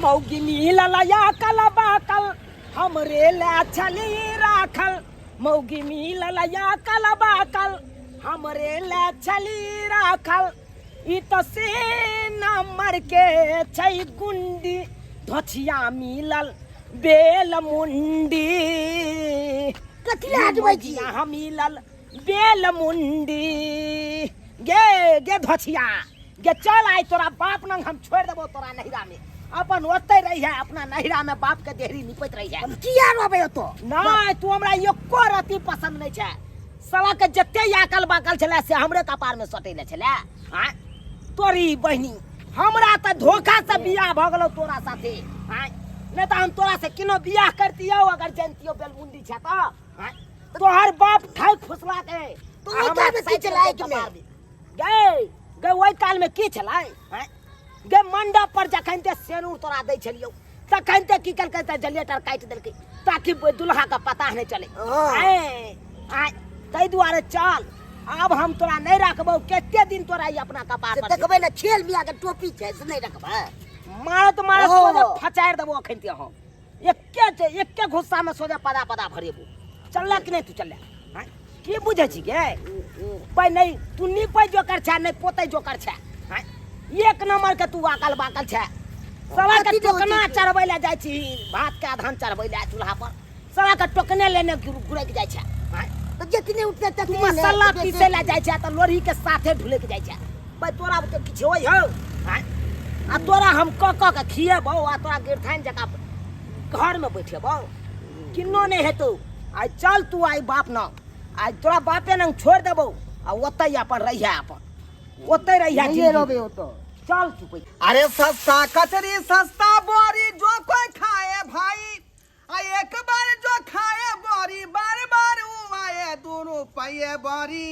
मौगी मिलल या कलबा कल हमरे ले छली राखल मौगी मिलल या कलबा कल हमरे ले छली राखल ई तो से नंबर के छै गुंडी धोछिया मिलल बेल मुंडी कथिया आजबै छी हम मिलल बेल मुंडी गे गे धोछिया गे चल आई तोरा बाप नंग हम छोड़ देबो तोरा नहिरा में अपन ओते रही है अपना नहिरा में बाप के देहरी निपत रही है किया रहबै तो नहीं तू हमरा एको रति पसंद नहीं छै साला के जत्ते याकल बाकल छले से हमरे कपार में सटेले छले हां तोरी बहिनी हमरा त धोखा से बियाह भ गेलो तोरा साथे हां नहीं तो हम तोरा से किनो बियाह करतियो अगर जानतियो बेलमुंडी छ त हां तोहर बाप ठाई फुसला के तो ओता में की चलाए कि में गे गे ओई काल में की छलाई हां गे मंडप पर जखन ते सेनूर तोरा दै छलियो तखन ते की करकै त जलिएटर काट देलकै ताकि दुल्हा का पता नहीं चले आय तै दुआरे चल अब हम तोरा नहीं रखबो केते दिन तोरा ई अपना कपार पर देखबै ना छेल मिया के टोपी छै से नहीं रखबै मारत मारत सोजे फचार देबो अखन ते हम एके गुस्सा में सोजे पदा पदा भरेबो चलला कि नहीं तू चलला हां की बुझै छी गे पै नहीं तू नी पै जोकर छ नहीं पोतै जोकर छ हां एक नंबर के तू वाकल बाकल छ साला के टोकना चढ़बै ले जाय छी भात के धान चढ़बै ले चूल्हा पर साला के टोकने लेने गुरक जाय छ हां तो जतने उठते तक मसाला पीसे ले जाय छ त लोरही के साथे ढुलक जाय छ भाई तोरा के किछ होय हो हां आ तोरा हम क के खिएबो आ तोरा गिरथान जका घर में बैठेबो किन्नो नहीं हेतौ आई चल तू आई बाप न आई तोरा बापे न छोड़ देबो आ ओतै अपन रहिया अपन ओतै रहिया ये रोबे हो तो चल तू कोई अरे सस्ता कचरी सस्ता बोरी जो कोई खाए भाई एक बार जो खाए बोरी बार बार वो आए 2 रुपये बोरी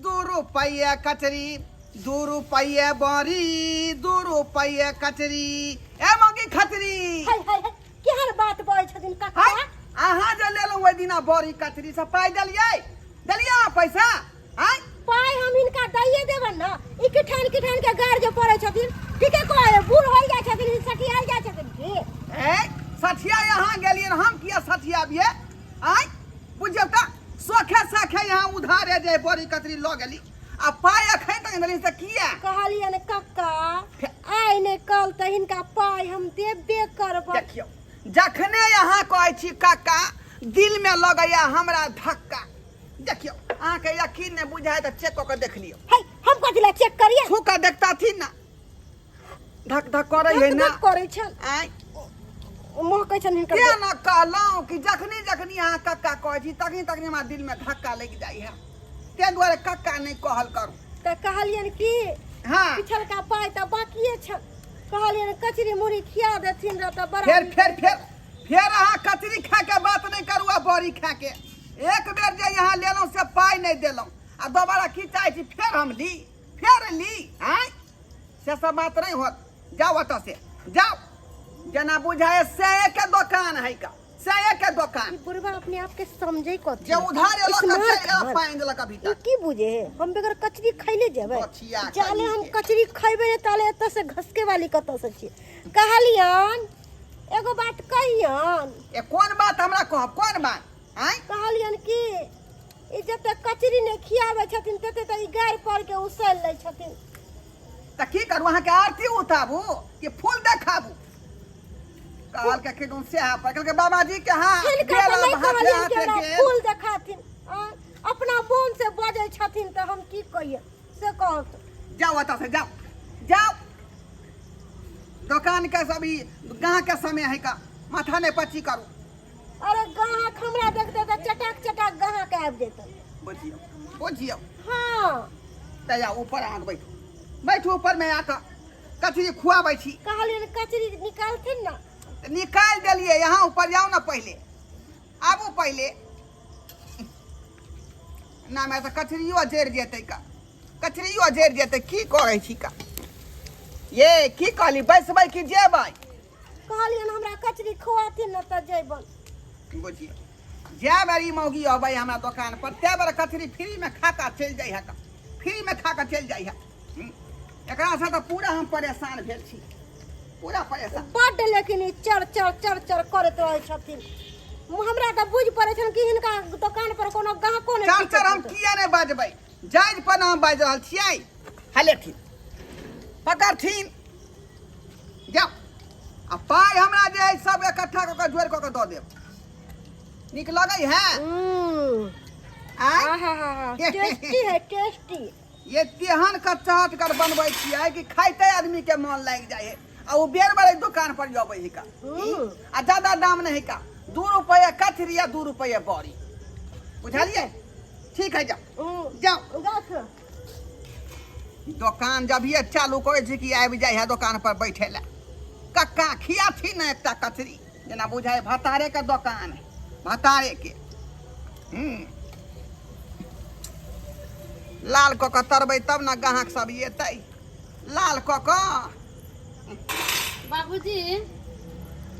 2 रुपये कचरी 2 रुपये बोरी 2 रुपये कचरी ए मगी खचरी हाय हाय केहन बात बोलै छथिन काका अहाँ जे लेलहुँ ओहि दिना बोरी कचरी से पाइ देलियै पैसा आय पाई हम इनका दैये देबन ना ई किठान के गार जे पड़े छथिन ठीके कहै बूढ़ होई जाय छथिन सठिया जाय छथिन की ए सठिया यहाँ गेलियै हम किया सठिया बिये आय बुझियौ त सोखे यहाँ उधारे जे बोरी कतरी ल गेली आ पाई अखन तक देली से किया कहलियन कक्का आइ ने कल त हिनका पाई हम देबे करब देखियो जखने यहाँ कहै छी काका दिल में लगैया हमरा धक्का देखियो अहाँ के यकीन नहीं बुझाए त चेक क देख लियो हाय हम कथि ला चेक करिए छू के देखता थी ना धक धक करे है ना करे छन आय मोह कहै छन हिनका के न कहलौं कि जखनी अहाँ कक्का कहै छी तखनी हमरा दिल में धक्का लग जाई है ते दुआरे कक्का नहीं कहल करू त कहलियन की हां पिछल का पाई त बाकिए छन कहलियन कचरी मुड़ी खिया देथिन र त बड़ा फिर अहाँ कचरी खा के बात नहीं करू आ बोरी खा के एक बेर जे यहाँ लेलौं से पाई नहीं देलौं आ दोबारा की चाहे छी फिर हम ली हैं से सब बात नहीं होत जाओ ओत से जाओ जना बुझाए से के दुकान है का से के दुकान बुढ़वा अपने आप के समझे को जे उधार एलो कचरी पाई देलक अभी तक की बुझे हम बगैर कचरी खैले जेबे बचिया जाले हम कचरी खैबे ताले एत से घसके वाली कत से छी कहलियन एगो बात कहियन ए कौन बात हमरा कहब कौन बात हैं कहलियन की ई जते कचरी ने खियावे छथिन तते त ई गार पर के उसल लै छथिन त की करू अहाँ के आरती उताबू कि फूल देखाबू कहल के किदुन से आ पकड़ के बाबा जी के हां फूल देखाथिन अपना मोन से बजै छथिन त हम की कहिए से कहत जाओ ओत से जाओ दुकान के सभी गांव के समय है का माथा ने पच्ची करू अरे गाहक हमरा देखते त चटाक गाहक आबि जेतै बुझियो हां तया ऊपर आग बैठू ऊपर में आके कचरी खुआबै छी कहलियन कचरी निकालथिन ना निकाल देलिए यहाँ ऊपर जाओ ना पहले आबू पहले ना मैं तो कचरियो जड़ जेतै का कचरियो जड़ जेतै की कहै छी का ये की कहली बैसबै कि जेबै कहलियन हमरा कचरी खुआथिन ना त जेबन बुझिए जे बारी मौगी अबै हमरा दुकान पर ते बार कचरी फ्री में खाता चल जाई है का फ्री में खा के चल जाई है एकरा से तो पूरा हम परेशान भेल छी पूरा परेशान बड लेकिन लेकिन ई चर चर चर चर करत रहे छथिन। हमरा त बुझ पड़े छन कि हिनका दुकान पर कोनो ग्राहको नै चार चार हम किया नहीं बाजबै जायज पर हम बाज रहल छियै। हलेथिन पकड़थिन जाओ आ पाई हमरा जे है सब इकट्ठा क के जोड़ क के द देब। निक लगै है आहा टेस्टी है टेस्टी। ये तेहन का चाट कर बनबै छियै कि खाइते आदमी के मन लाग जाए है। आ वो बेर बड़े दुकान पर जबै है का आ ज्यादा दाम नहीं का 2 रुपया कथरी या 2 रुपया बड़ी बुझलिए। ठीक है जाओ जाओ दुकान जब ये चालू करे छी कि आबि जाए है दुकान पर बैठे ला कक्का खियाथी न एकटा कचरी जना बुझाए भतारे का दुकान है भतारे के लाल क के तरबै तब न ग्राहक सब एतै लाल क के। बाबूजी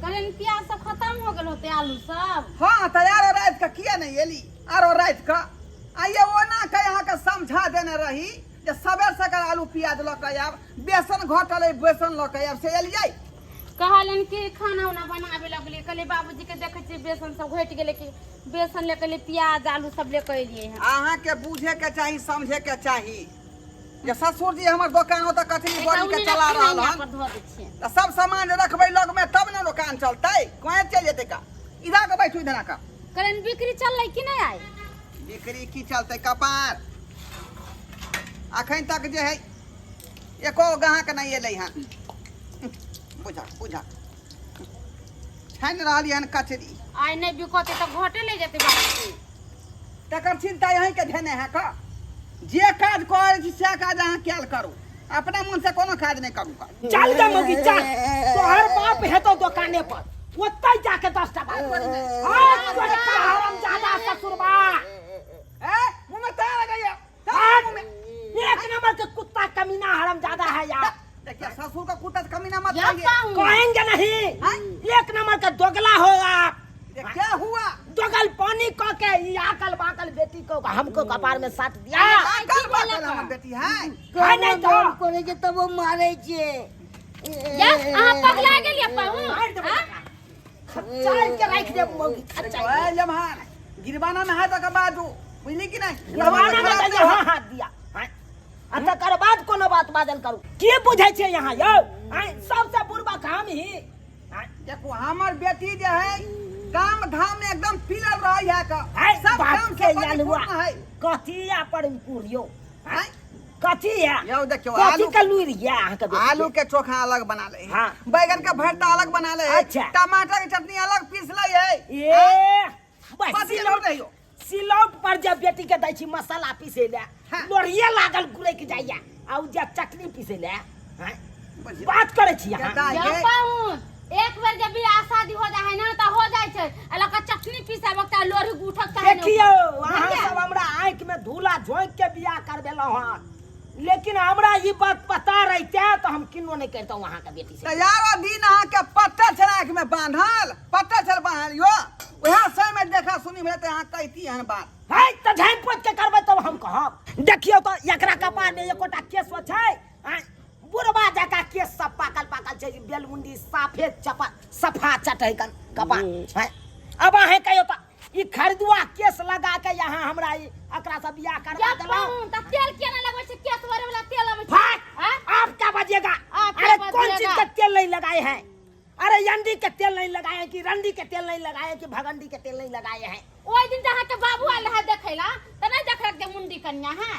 करें प्याज सब खत्म हो गेल होते आलू सब। हाँ तो यारो रात का किया नहीं एली आरो रात का आइए वो ना कह यहाँ के समझा देने रही जे सबेर सकर आलू प्याज ल के आब बेसन घटल है बेसन ल के आब से एलियै। कहलन कि खाना उना बनावे लगले कहले बाबूजी के देखे छी बेसन सब घट गेले कि बेसन लेके ले प्याज आलू सब लेके एलिए हैं। अहाँ के बुझे के चाही समझे के चाही जे ससुर जी हमर दुकान हो त कथी बड़ी के चला रहल हन त सब सामान रखबै लग में तब न दुकान चलतै कहे चल जेतै का इधर के बैठू इधर का। करें बिक्री चललै कि नहीं आई। बिक्री की चलते कपार अखन तक जे है एको ग्राहक नहीं एलै हन बुझा बुझा छान रहली हन कचरी आई नहीं बिकते तो घटे ले जेते बाबूजी। तकर चिंता यहीं के धेने है का जे काज करे छी से काज अहाँ कैल करू अपने मन से कोनो काज नहीं करू का। चल जा मौगी चल तोहर बाप है तो दुकाने पर ओतै जाके 10 टा बात कर आज छोटका हराम ज्यादा ससुरबा मुंह में तार गया मुंह में एक नंबर के कुत्ता कमीना हराम ज्यादा है यार। देखिए ससुर का कुत्ता कमीना मत या कहिए पाऊं। कहेंगे नहीं एक नंबर का दोगला हो आप। क्या हुआ दोगल पानी क के ई आकल बाकल बेटी को हमको कपार में साट दिया। कल बात हमर बेटी है है नहीं तो करे के तब मारे छे या अहाँ पगला गेलिए पाऊं। मार दे खच्चाई के रख दे मौगी खच्चाई ओए जमान गिरबाना में है तक बाजू बुझली कि नहीं लवाना में तो यहाँ हाथ दिया आ तकर बाद कोनो बात बाजल करू के बुझै छै यहाँ यौ सबसे बुरबा काम ही। देखो हमर बेटी जे है काम धाम में एकदम पिलर रही है का सब बाप काम के से यालुआ परिपूर्ण है। कथिया पर पुरियो हैं? कथी है यौ देखियो कथी आलू का लुइर या अहाँ के बेटी आलू के चोखा अलग बना ले हाँ। बैगन का भरता अलग बना ले अच्छा। टमाटर की चटनी अलग पीस ले है ए बस बस ये लोग रहियो सिलौट पर जब बेटी के दै छी मसाला पीसे ले हाँ। लोरिया लागल गुरैक जाइया आ उ जे चटनी पीसे ले हैं बुझिए। बात करे छी यहाँ कहता है या कि पाऊं एक बार जब भी शादी हो जाए ना तो हो जाए छे अलग का चटनी पीसा वक्त लोरी उठक चाहे देखियो अहाँ सब हमरा आंख में धूला झोंक के बियाह करबेलो हन लेकिन हमरा ई बात पता रहते तो हम किनो नहीं करता वहाँ का बेटी से। तैयारो दिन अहाँ के पत्ता छराक में बांधल पत्ता छर बांधल यो वह समय में देखा सुनी भेते अहाँ कहती हन बात है त झाइन पोत के करबै तब हम कहब। देखियो तो एकरा कपार में एकोटा केस छै बुढ़वा जका केस सब पाकल पाकल छै बेलमुंडी साफे चपा सफा चटैकन कपार है। अब अहे कहियो त ई खरीदुआ केस लगा के यहाँ हमरा ई एकरा से बियाह करवा या देलो पाऊं त तेल केना लगबै छे केस भरे वाला तेल आबै छे। भाग आप क्या बजिएगा आप क्या अरे कौन चीज बजिएगा? का तेल नहीं लगाए हैं अरे यंडी के तेल नहीं लगाए कि रंडी के तेल नहीं लगाए कि भगंडी के तेल नहीं लगाए हैं। ओइ दिन जहाँ के बाबू आल है देखैला त नहीं देखलक के मुंडी कन्या है।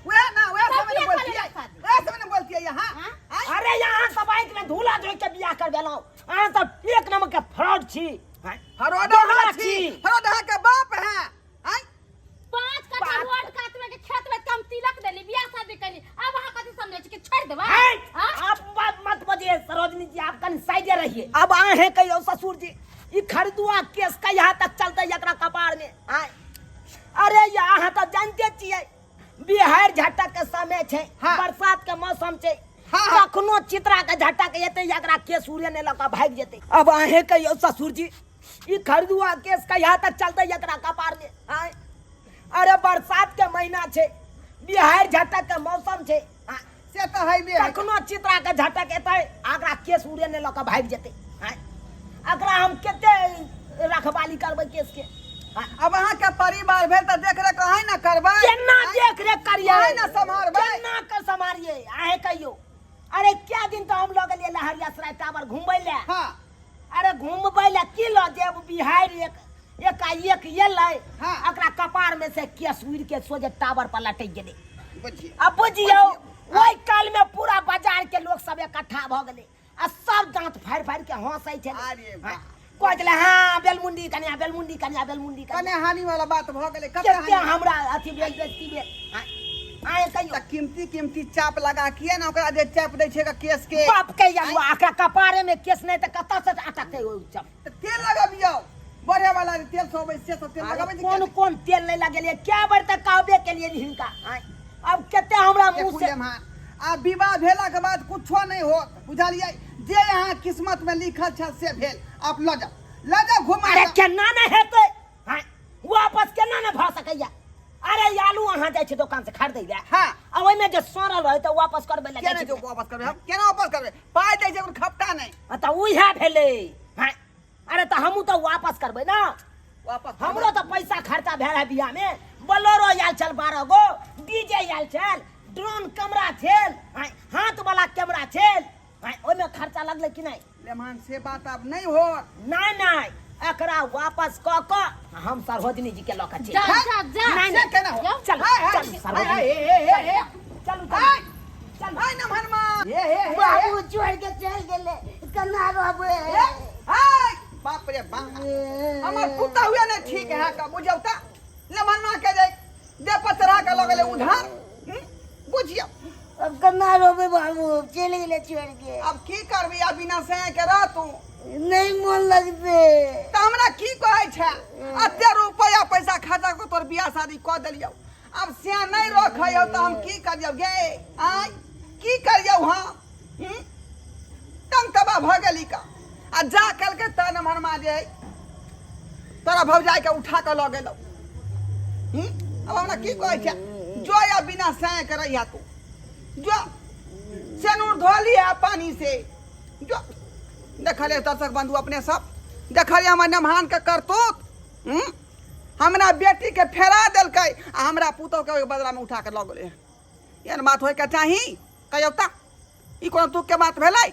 वह ना वह सब समय में बियाह बोलती है करे शादी। वह समय में बोलती है यहाँ हाँ? हैं? अरे यहाँ सब आंख में धूला धोइ के बियाह कर देलो अहाँ सब एक नंबर के फ्रॉड छी हरोडा दोगला छी छी। हरोडा के बाप है हैं? 5 कट्ठा बात- रोड काट में के खेत में कम तिलक देली बियाह शादी करी अब वहां कथि समझे छी कि छोड़ देबा। हैं? हां आप बात मत बजिए सरोजनी जी आप कन साइडे रहिए। अब आए हैं कहियो ससुर जी ई खरीदुआ केस का यहाँ तक चलते एकरा कपार में आए अरे यहाँ तो जानते छियै बिहार झटक के समय छै हाँ। बरसात के मौसम छै हाँ, हाँ। कखनो चित्रा के झटक एते एकरा केस उड़े ने लका भाग जेते। अब आहे कहियो ससुर जी ई खरीदुआ केस का यहाँ तक चलते एकरा कपार में आए अरे बरसात के महीना छै बिहार झटक के मौसम छै से तो है भी है। कखनो चित्रा के झटक एते आगरा केस उड़े ने लका भाग जेते। एकरा हम केते रखवाली करबै केस के हाँ? अब अहाँ के परिवार भेल त देख रेख अहीं ना करबै केना देख रेख करिए अहीं ना सम्हारबै केना कर सम्हारिए आहे कहियो अरे क्या दिन तो हम लोग लिए लहरिया सराय टावर घूमबै ले हां अरे घूमबै ले की लो जेब बिहार एक एलै हाँ। एकरा कपार में से केस उड़ के सोजे टावर पर लटक गेलै बुझिए अब बुझियो ओई काल में पूरा बाजार के लोग सब इकट्ठा भ गेलै आ सब दांत फाड़ फाड़ के हंसै छै अरे वाह। कोइ देले हां बेलमुंडी कन्या बेलमुंडी कन्या बेलमुंडी कने कन्या हानि वाला बात भ गेलै केते कते हमरा अथी भेल बेइज्जती भेल आए कहियो त कीमती चाप लगा किए ना ओकरा जे चाप दै छै केस के बाप के या आका कपारे में केस नहीं त कत्ता से अटकते हो चप त तेल लगाबियो बढ़े वाला तेल सोबै से तो तेल लगाबै छै कौन कौन तेल नहीं लगेलिए क्या बार तक कहबे के लिए हिनका अब केते हमरा मुंह से आ विवाह भेला के बाद कुछो नहीं हो बुझलिए जे यहाँ किस्मत में लिखल छल से भेल आप ल जाओ घुमा अरे केना न हेतै वापस केना न भ सकैया अरे आलू अहाँ जाय छै दुकान से खरीदै ले हाँ। आ ओइ में जे सड़ल रहे त वापस करबै ले केना जो वापस करबै हम केना वापस करबै पाइ दै छै खपटा नहीं त उहे भेलै अरे त हमहू त वापस करबै ना वापस हमरो तो पैसा खर्चा भेल है बियाह में बोलेरो आयल चल 12 गो डीजे आयल चल ड्रोन कैमरा छल हाथ वाला कैमरा छल ओइ में खर्चा लगले कि नहीं लेमान से बात अब नहीं हो नहीं एकरा वापस क क हम सरहोजनी जी के लक छी जा जा जा नहीं से केना हो चल चल सरहोजनी चल चल हाय न भरमा बाबू छोड़ के चल गेले कना रहबे हाय बाप रे बाप हमर पुता हुए ने ठीक है का बुझौ त लेमनमा के दे पतरा के लगले उधार बुझियो अब कना रहबे बाबू चल गेले छोड़ के अब की करबी अब बिना से के रह तू नहीं मन लगते त हमरा की कहै छै अते रुपया पैसा खर्चा को तोर बियाह शादी क देलियो अब से नहीं रखियो त हम की करियो गे आय की करियो हम तंग तबा भ गेली का आ जा कल के तन मनमा जे तोरा भौजाई के उठा के ल गेलो अब हमरा की कहै छै जो या बिना से करैया तू जो सेनुर धोली है पानी से जो देखले दर्शक बंधु अपने सब देखलिए हमर नमहान के करतूत हमरा बेटी के फेरा देलकै आ हमरा पुतौ के बदला में उठा के ल गेलै एहन बात होय के चाही कहियो त ई कोनो तुक के बात भेलै